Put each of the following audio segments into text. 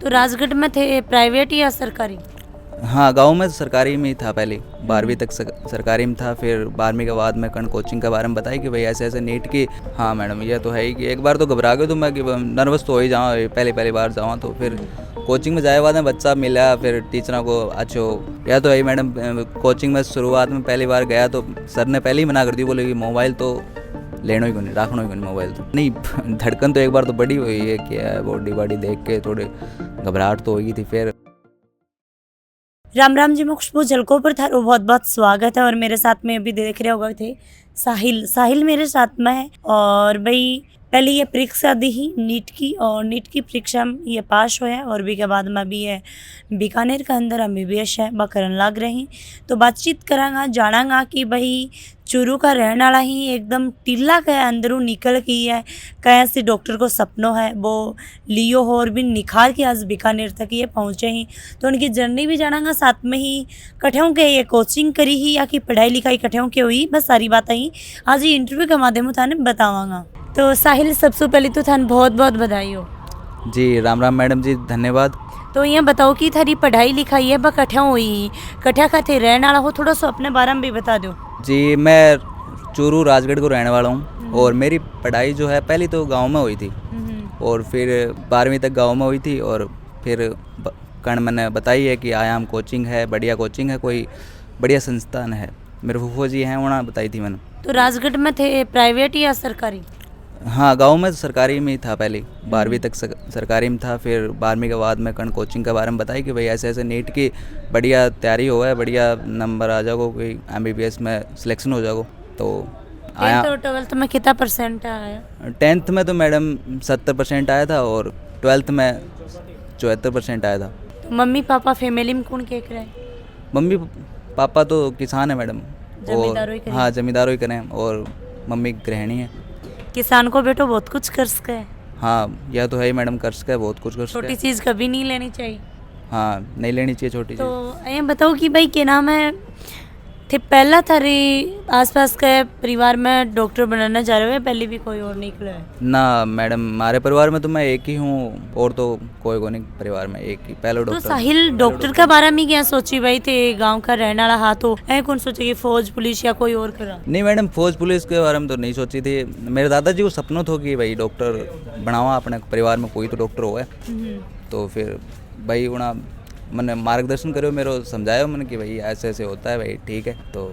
तो राजगढ़ में थे प्राइवेट या सरकारी? हाँ, गांव में सरकारी में ही था पहले, 12वीं तक सरकारी में था। फिर 12वीं के बाद में कण कोचिंग के बारे में बताई कि भाई ऐसे ऐसे नीट की। हाँ मैडम, ये तो है ही कि एक बार तो घबरा गया तो मैं कि नर्वस तो हो ही जाऊँ, पहली बार जाऊँ। तो फिर कोचिंग में जाए बाद में बच्चा मिला, फिर टीचरों को अच्छो या तो है मैडम। कोचिंग में शुरुआत में पहली बार गया तो सर ने पहले ही मना कर दी, बोले कि मोबाइल तो लेना ही नहीं, रखना ही नहीं मोबाइल। तो नहीं, धड़कन तो एक बार तो बड़ी हुई है कि बॉडी बॉडी देख के थोड़े घबराहट तो हुई थी। फिर राम राम जी, मैं खुशबू झलकों पर थारो बहुत बहुत स्वागत है। और मेरे साथ में अभी देख रहे होगा थे साहिल मेरे साथ में है। और भाई पहले ये परीक्षा दी ही नीट की, और नीट की परीक्षा में ये पास हुआ है। और भी के बाद में भी है बीकानेर के अंदर MBBS है वह करन लग रही। तो बातचीत करांगा, जानांगा कि भाई चूरू का रहने वाला ही एकदम टीला के अंदरों निकल गई है, कैसे डॉक्टर को सपनों है वो लियो हो और भी निखार के आज बीकानेर तक ये पहुँचे ही। तो उनकी जर्नी भी जानांगा, साथ में ही कठियों के ये कोचिंग करी ही या कि पढ़ाई लिखाई कठियों के हुई, बस सारी बातें ही आज ये इंटरव्यू के माध्यम थाने बतावांगा। तो साहिल, सबसे पहले तो थाने बहुत बहुत बधाई हो। जी राम राम मैडम जी, धन्यवाद। तो ये बताओ कि थारी पढ़ाई लिखाई है वह कठियों हुई, कठिया खाते रहने वाला हो, थोड़ा सा अपने बारे में भी बता दो। जी, मैं चूरू राजगढ़ को रहने वाला हूँ। और मेरी पढ़ाई जो है पहली तो गांव में हुई थी, और फिर 12वीं तक गांव में हुई थी। और फिर कण मैंने बताई है कि आयाम कोचिंग है, बढ़िया कोचिंग है, कोई बढ़िया संस्थान है, मेरे फूफो जी हैं, उन्होंने बताई थी मैंने। तो राजगढ़ में थे प्राइवेट या सरकारी? हाँ, गांव में सरकारी में ही था पहले, 12वीं तक सरकारी में था। फिर 12वीं के बाद में कण कोचिंग के बारे में बताई कि भाई ऐसे ऐसे नीट की बढ़िया तैयारी हो है, बढ़िया नंबर आ जाओ, कोई MBBS में सिलेक्शन हो जाओ। तो आया। तो 12th में कितना परसेंट आया? 10th में तो मैडम 70% आया था, और 12th में 74% आया था। तो मम्मी पापा फैमिली में कौन केक रहे? मम्मी पापा तो किसान है मैडम, जमींदारों ही और करें? हाँ जमींदारों ही करें, और मम्मी गृहिणी है। किसान को बेटो बहुत कुछ कर सके है। हाँ, यह तो है ही मैडम, कर सके, बहुत कुछ कर सके। छोटी चीज़ कभी नहीं लेनी चाहिए। हाँ, नहीं लेनी चाहिए छोटी चीज़। तो ये बताओ कि भाई क्या नाम है थे पहला थारे आसपास के परिवार में डॉक्टर बनाना चाह रहे हो, पहले भी कोई और निकला है? ना मैडम, हमारे परिवार में तो मैं एक ही हूँ, और तो कोई को नहीं, परिवार में एक ही पहला तो डॉक्टर। साहिल डॉक्टर के बारे में क्या सोची भाई थे? गांव का रहने वाला हाथ हो, ऐ कौन सोचे कि फौज पुलिस या कोई और करा? नहीं मैडम, फौज पुलिस के बारे में तो नहीं सोची थी। मेरे दादाजी को सपनों था कि भाई डॉक्टर बनावा, अपने परिवार में कोई तो डॉक्टर हो है। तो फिर भाई उन्हें मैंने मार्गदर्शन करो, मेरे समझाया मैंने कि भाई ऐसे ऐसे होता है, भाई ठीक है। तो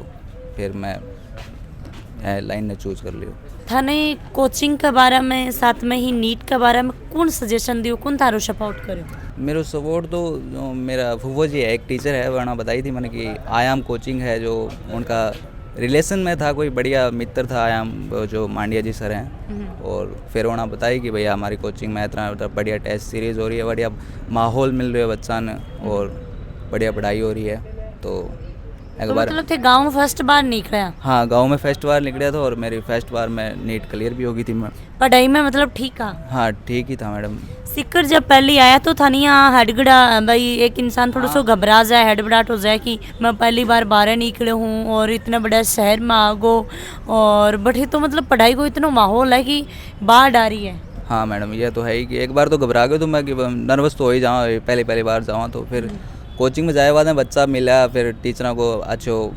फिर मैं लाइन ने चूज कर लियो। थाने कोचिंग के बारे में, साथ में ही नीट के बारे में कौन सजेशन दियो, कौन थारो सपोर्ट करो? मेरा सपोर्ट तो जो मेरा फूफो जी है, एक टीचर है, वरना बताई थी मैंने कि आयाम कोचिंग है, जो उनका रिलेशन में था, कोई बढ़िया मित्र था आयाम, जो मांडिया जी सर हैं। और फिर उन्होंने बताई कि भैया हमारी कोचिंग में इतना बढ़िया टेस्ट सीरीज़ हो रही है, बढ़िया माहौल मिल रहा है बच्चा ने, और बढ़िया पढ़ाई हो रही है। तो एक तो बार मतलब थे गांव फर्स्ट बार निकला? हाँ, गांव में फर्स्ट बार निकला था, और मेरी फर्स्ट बार में नीट क्लियर भी हो गई थी मैं। पढ़ाई में मतलब ठीक है? हाँ, ठीक ही था मैडम। सिक्कर जब पहले आया तो था नहीं हड़गड़ा, भाई एक इंसान थोड़ा सा घबरा जाए, हड़बड़ाहट हो जाए कि मैं पहली बार बाहर निकले हूँ और इतना बड़ा शहर में आ गो, और बट तो मतलब पढ़ाई को इतना माहौल है कि बाढ़ आ रही है। हाँ मैडम, ये तो है ही कि एक बार तो घबरा गया तो मैं कि नर्वस तो हो ही जाऊँ, पहली बार जाऊँ। तो फिर कोचिंग में जाए बाद में बच्चा मिला, फिर टीचरों को अच्छो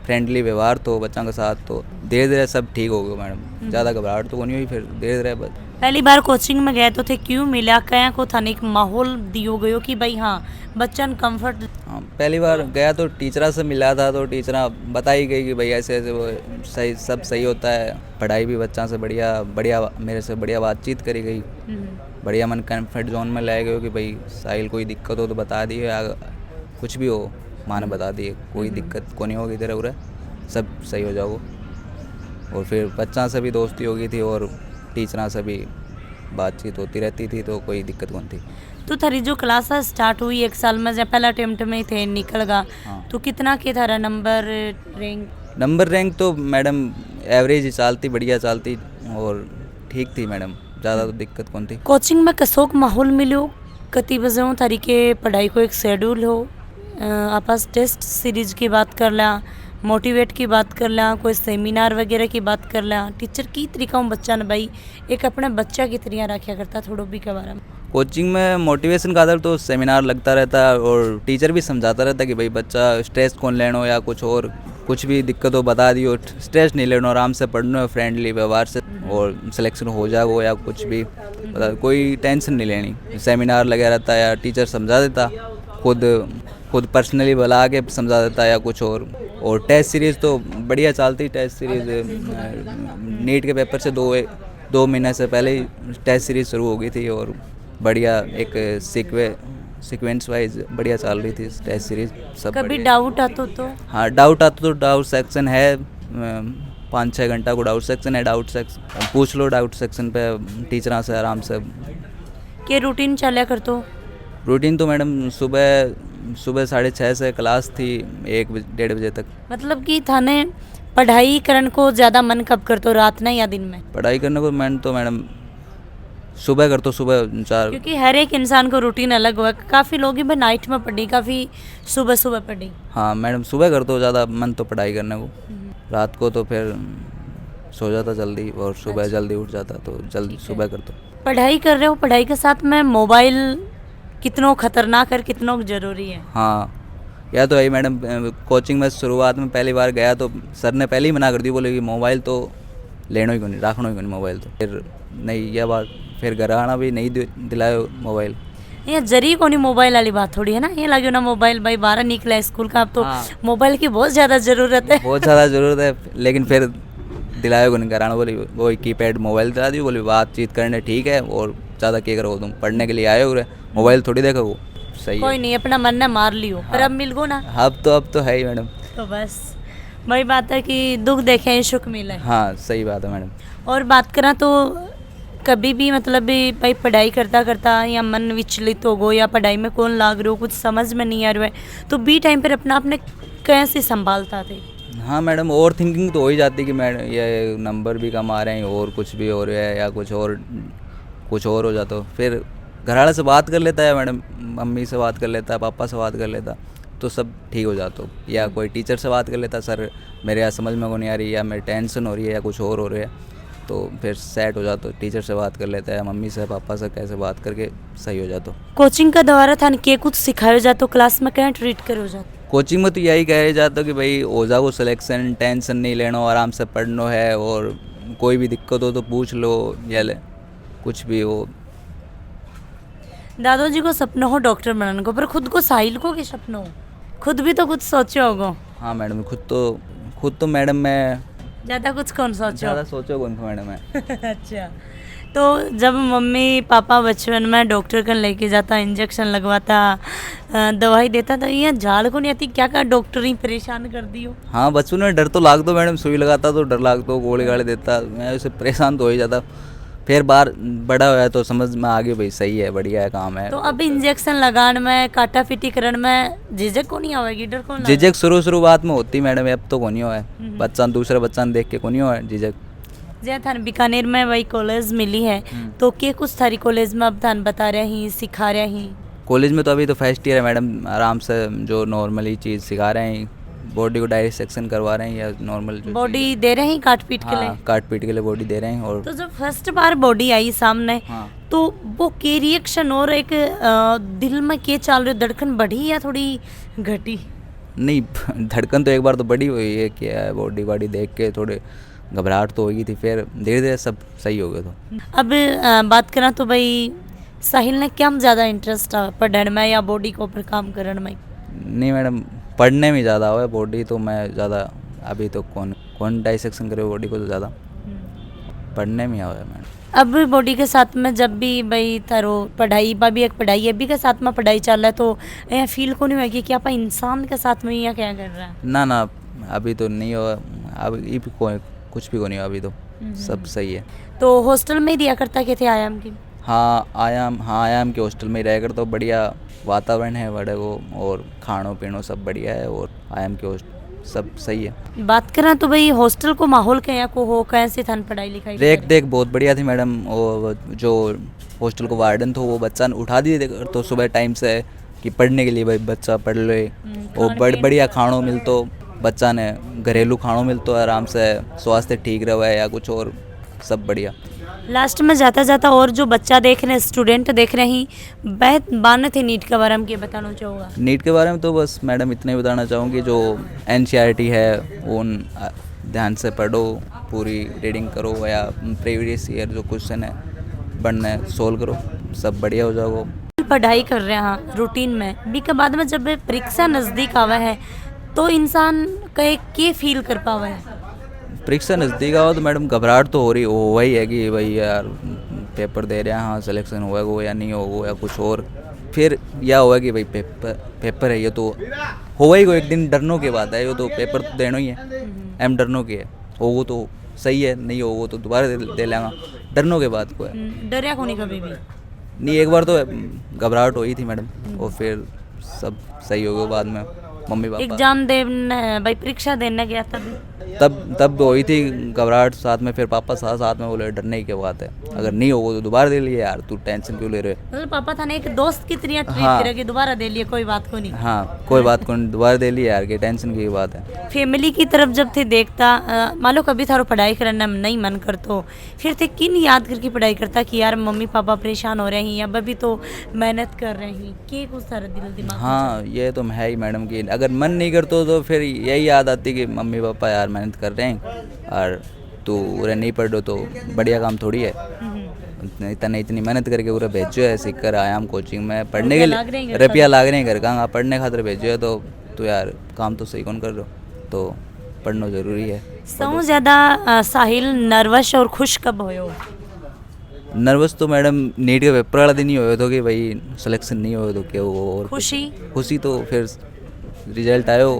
फ्रेंडली व्यवहार तो बच्चों के साथ, तो धीरे धीरे सब ठीक हो गया मैडम। ज़्यादा घबराहट तो नहीं हुई, फिर धीरे धीरे पहली बार कोचिंग में गए तो थे क्यों मिला, क्या को थाने एक माहौल दियो गयो कि भाई हाँ बच्चन कंफर्ट? हाँ, पहली बार गया तो टीचरा से मिला था, तो टीचरा बताई गई कि भाई ऐसे ऐसे वो सही, सब सही होता है, पढ़ाई भी बच्चा से बढ़िया बढ़िया, मेरे से बढ़िया बातचीत करी गई, बढ़िया मन कंफर्ट जोन में लाए गए कि भाई साहिल कोई दिक्कत हो तो बता दिए, कुछ भी हो माँ ने बता दिए, कोई दिक्कत को नहीं होगी, तेरे उरे सब सही हो जाओ। और फिर बच्चा से भी दोस्ती हो गई थी, और टीचरा से भी बातचीत होती रहती थी, तो कोई दिक्कत कौन थी। तो थारी जो क्लास स्टार्ट हुई एक साल में, जब पहला अटेम्प्ट में थे निकल गया, हाँ। तो कितना के थारा नंबर रैंक? नंबर रैंक तो मैडम एवरेज ही चालती, बढ़िया चालती, और ठीक थी मैडम, ज़्यादा तो दिक्कत कौन थी। कोचिंग में कसोक माहौल मिलो, कति बजे हो थारी के पढ़ाई को एक शेड्यूल हो, आपस टेस्ट सीरीज की बात कर ला, मोटिवेट की बात कर ला, कोई सेमिनार वगैरह की बात कर ला, टीचर की तरीका बच्चा ने भाई एक अपने बच्चा की तरह रखा करता, थोड़ा भी के बारे में? कोचिंग में मोटिवेशन खातर तो सेमिनार लगता रहता है और टीचर भी समझाता रहता है कि भाई बच्चा स्ट्रेस कौन लेनो या कुछ और कुछ भी दिक्कत हो बता दियो, स्ट्रेस नहीं लेना, आराम से पढ़ना है, फ्रेंडली व्यवहार से और सिलेक्शन हो जाएगा या कुछ भी बता, कोई टेंशन नहीं लेनी। सेमिनार लगा रहता है या टीचर समझा देता, खुद पर्सनली बुला के समझा देता या कुछ और टेस्ट सीरीज़ तो बढ़िया चलती। टेस्ट सीरीज़ नीट के पेपर से 2 महीने से पहले ही टेस्ट सीरीज़ शुरू हो गई थी और बढ़िया एक सीक्वेंस वाइज बढ़िया चल रही थी टेस्ट सीरीज़ सब। कभी डाउट आता तो? हाँ डाउट आता तो डाउट सेक्शन है, 5-6 घंटा को डाउट सेक्शन है। डाउट सेक्शन पूछ लो, डाउट सेक्शन पे टीचर से आराम से। के रूटीन चला कर तो? रूटीन तो मैडम सुबह 6:30 से क्लास थी 1-1:30 बजे तक। मतलब कि थाने पढ़ाई करने को ज़्यादा मन कब कर तो, रात में या दिन में? पढ़ाई करने को मैं तो मैडम सुबह कर तो सुबह 4। क्योंकि हर एक इंसान को रूटीन अलग हुआ, काफ़ी लोग ही नाइट में पढ़ी, काफ़ी सुबह पढ़ी। हाँ मैडम सुबह कर तो ज़्यादा मन तो पढ़ाई करने को, रात को तो फिर सो जाता जल्दी और सुबह जल्दी उठ जाता तो जल्दी सुबह कर तो। पढ़ाई कर रहे हो, पढ़ाई के साथ में मोबाइल कितनों खतरनाक और कितनों जरूरी है? हाँ यह तो है मैडम। कोचिंग में शुरुआत में पहली बार गया तो सर ने पहले ही मना कर दी, बोले कि मोबाइल तो लेना ही को नहीं, रखना ही को नहीं मोबाइल। तो फिर नहीं यह बात, फिर घर आना भी नहीं दिलाए मोबाइल। ये जरी को नहीं मोबाइल वाली बात थोड़ी है ना, ये लगे ना मोबाइल भाई 12 निकला है स्कूल का, अब तो हाँ। मोबाइल की बहुत ज़्यादा ज़रूरत है। बहुत ज़्यादा ज़रूरत है, लेकिन फिर दिलाए को नहीं, कराना बोली वही कीपैड मोबाइल दिला दी, बोली बातचीत करने ठीक है और ज़्यादा क्या करो, तुम पढ़ने के लिए आए हो, मोबाइल थोड़ी देखो। वो सही कोई है। नहीं, अपना मन ने मार लियो। हाँ। पर अब मिल गो ना, अब तो है ही मैडम। तो बस वही बात है कि दुख देखे सुख मिले। हाँ सही बात है मैडम। और बात करा तो कभी भी मतलब भी भाई पढ़ाई करता करता या मन विचलित हो गो या पढ़ाई में कौन लाग रहे हो, कुछ समझ में नहीं आ रहा है, तो बी टाइम पर अपना आपने कैसे संभालता थे? हाँ मैडम ओवर थिंकिंग तो हो ही जाती कि मैडम ये नंबर भी कम आ रहे हैं और कुछ भी हो रहा है या कुछ और हो जाता, फिर घरवाले से बात कर लेता है मैडम, मम्मी से बात कर लेता है, पापा से बात कर लेता तो सब ठीक हो जाता, या कोई टीचर से बात कर लेता, सर मेरे यहाँ समझ में को नहीं आ रही या मेरी टेंशन हो रही है या कुछ और हो रहा है, तो फिर सेट हो जाता, टीचर से बात कर लेता है, मम्मी से पापा से कैसे बात करके सही हो जाता। कोचिंग का द्वारा था के कुछ सिखाया जाता, क्लास में क्या ट्रीट करो जाता? कोचिंग में तो यही कहा जाता कि भाई हो जाओ सिलेक्शन, टेंशन नहीं लेना, आराम से पढ़ना है और कोई भी दिक्कत हो तो पूछ लो या ले कुछ भी हो। दादाजी को सपना हो डॉक्टर बनने को, पर खुद को साहिल को क्या सपना हो? खुद भी तो कुछ सोचो होगो। हाँ मैडम खुद तो मैडम मैं ज़्यादा कुछ कौन सोचो? ज़्यादा सोचो कौन था मैडम मैं। अच्छा, तो जब मम्मी पापा बचपन में डॉक्टर का लेके जाता, इंजेक्शन लगवाता, दवाई देता, तो ये झाड़ को नहीं आती क्या डॉक्टर ही परेशान कर दियो? हाँ बचपन में डर तो लागतो मैडम, सुई लगाता तो डर लागतो, गोली गाली देता, मैं उससे परेशान तो हो ही जाता। फिर बार बड़ा हुआ तो समझ में आ गया भाई सही है, बढ़िया है, काम है। तो अब इंजेक्शन लगाने में, काटा पीटी करने में झिझक को नहीं आवेगी, डर कौन? झिझक शुरुआत में होती मैडम, अब तो कोनी हुआ है, बच्चा दूसरे बच्चा देख के कोनी हुआ है झिझक। जय थान बीकानेर में वही कॉलेज मिली है, तो के कुछ थारी कॉलेज में अब थान बता रहे ही, सिखा रहे ही? कॉलेज में तो अभी तो फर्स्ट ईयर है मैडम, आराम से जो नॉर्मली चीज़ सिखा रहे हैं, बॉडी को डायरेक्ट सेक्शन करवा रहे हैं या नॉर्मल बॉडी दे रहे हैं काट पीट के लिए? हाँ, काट पीट के लिए बॉडी दे रहे हैं। और तो जब फर्स्ट बार बॉडी आई सामने, हाँ। तो वो के रिएक्शन और एक दिल में के चल रहे, धड़कन बढ़ी या थोड़ी घटी? नहीं धड़कन तो एक बार तो बड़ी हुई है, क्या है बॉडी बॉडी देख के थोड़े घबराहट तो होगी थी, फिर धीरे धीरे सब सही हो गया। तो अब बात करें तो भाई साहिल ने क्या ज़्यादा इंटरेस्ट है, पढ़ने में या बॉडी को ऊपर काम करने में? नहीं मैडम पढ़ने में ज़्यादा हुआ है, बॉडी तो मैं ज़्यादा अभी तो कौन डाइसेक्शन करे बॉडी को, तो ज़्यादा पढ़ने में हुआ है मैडम। अब बॉडी के साथ में जब भी भाई तारो पढ़ाई भी एक पढ़ाई अभी के साथ में पढ़ाई चल रहा है, तो यह फील को नहीं होगी कि आप इंसान के साथ में या क्या कर रहा है? ना अभी तो नहीं हुआ, अभी कुछ भी को नहीं हुआ, अभी तो सब सही है। तो हॉस्टल में ही दिया करता के थे आयाम की? हाँ आयाम के हॉस्टल में ही रहकर तो बढ़िया वातावरण है बड़े को, और खानो पीनो सब बढ़िया है, और आयाम के हॉस्टल सब सही है। बात करें तो भाई हॉस्टल को माहौल क्या को हो, कैसे था पढ़ाई लिखाई? देख बहुत बढ़िया थी मैडम, वो जो हॉस्टल को वार्डन था वो बच्चा उठा दिए तो सुबह टाइम से कि पढ़ने के लिए भाई बच्चा पढ़ ले, और बढ़िया खानो मिलतो बच्चा ने, घरेलू खानो मिलतो, आराम से स्वास्थ्य ठीक रहे या कुछ और सब बढ़िया। लास्ट में जाता जाता और जो बच्चा देख रहे हैं, स्टूडेंट देख रहे हैं, बहुत बान थे नीट के बारे में क्या बताना चाहूँगा? नीट के बारे में तो बस मैडम इतना ही बताना चाहूँगी, जो एनसीईआरटी है उन ध्यान से पढ़ो, पूरी रीडिंग करो, या प्रीवियस ईयर जो क्वेश्चन है बनना है सोल्व करो, सब बढ़िया हो जाओगे। पढ़ाई कर रहे हैं रूटीन में, बी के बाद में जब परीक्षा नज़दीक आवा है तो इंसान कहे के फील कर पावा है? परीक्षा नज़दीक आओ तो मैडम घबराहट तो हो रही हो वही है कि भाई यार पेपर दे रहे हैं, हाँ सिलेक्शन होगा या नहीं होगा या कुछ और, फिर यह होगा कि भाई पेपर है, ये तो होगा ही, को एक दिन डरने के बाद है, ये तो पेपर तो देना ही है, एम डरने के है, होगा तो सही है, नहीं होगा तो दोबारा दे लेंगा, डरने के बाद को है। डरिया को नहीं कभी भी? नहीं, एक बार तो घबराहट हुई थी मैडम, और फिर सब सही हो गया बाद में। मम्मी पापा एग्जाम देने भाई परीक्षा देने गया तब हुई थी घबराहट साथ में, फिर पापा साथ में बोले डरने की बात है, अगर नहीं होगा तो दोबारा दे लिए, यार तू टेंशन क्यों ले रहे हो? मतलब पापा था ना एक दोस्त की तरह ट्रीट हाँ। करेगी, दोबारा दे लिए कोई बात को नहीं। हाँ कोई बात को नहीं, दोबारा दे लिए यार, की टेंशन की बात है। फैमिली की तरफ जब थे देखता, मान लो कभी थारो पढ़ाई करने में नहीं मन करतो, फिर थे किन याद करके पढ़ाई करता कि यार मम्मी पापा परेशान हो रहे हैं, अब अभी तो मेहनत कर रहे हैं, के कुछ सारा दिल दिमाग में हाँ ये तो है ही मैडम की, अगर मन नहीं करता तो फिर यही याद आती कि मम्मी पापा यार मेहनत कर रहे हैं और तू उरे नहीं पढ़ तो बढ़िया काम थोड़ी है, इतनी मेहनत करके पूरा भेजो है, सीख कर आया हम कोचिंग में पढ़ने के लिए, रुपया लाग रहे हैं घर का, पढ़ने खातिर भेजो है, तो यार काम तो सही कौन कर रहे हो, तो पढ़ना ज़रूरी है। सबसे ज़्यादा साहिल नर्वस और खुश कब हो? नर्वस तो मैडम नीट के पेपर वाला दिन ही हुए तो कि भाई सिलेक्शन नहीं हुए तो क्या हुआ, और खुशी तो फिर रिजल्ट आयो,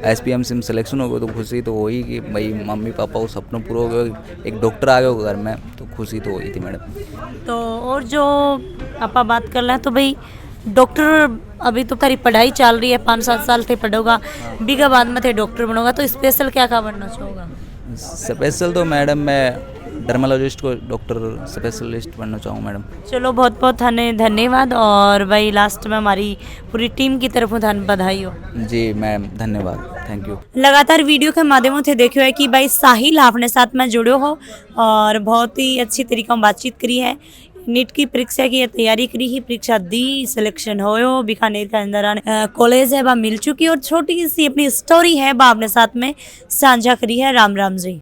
SPM से सिलेक्शन हो गया तो खुशी तो हुई कि भाई मम्मी पापा को सपना पूरा हो गया, एक डॉक्टर आ गया घर में, तो खुशी तो हुई थी मैडम। तो और जो आपा बात कर रहे हैं तो भाई डॉक्टर, अभी तो तेरी पढ़ाई चल रही है, 5-7 साल थे पढ़ोगा, बीघा बाद में थे डॉक्टर बनोगा, तो स्पेशल क्या बनना चाहोगा? स्पेशल तो मैडम मैं डर्मालॉजिस्ट को डॉक्टर स्पेशलिस्ट बनना चाहूँ मैडम। चलो बहुत बहुत धन्यवाद, और भाई लास्ट में हमारी पूरी टीम की तरफ बधाई हो। जी मैम धन्यवाद, थैंक यू। लगातार वीडियो के माध्यमों से देखियो है कि भाई साहिल आपने साथ में जुड़ो हो और बहुत ही अच्छी तरीका बातचीत करी है, नीट की परीक्षा की तैयारी करी ही, परीक्षा दी, सिलेक्शन हो, बीकानेर के अंदर कॉलेज है वह मिल चुकी, और छोटी सी अपनी स्टोरी है वह आपने साथ में साझा करी है। राम राम जी।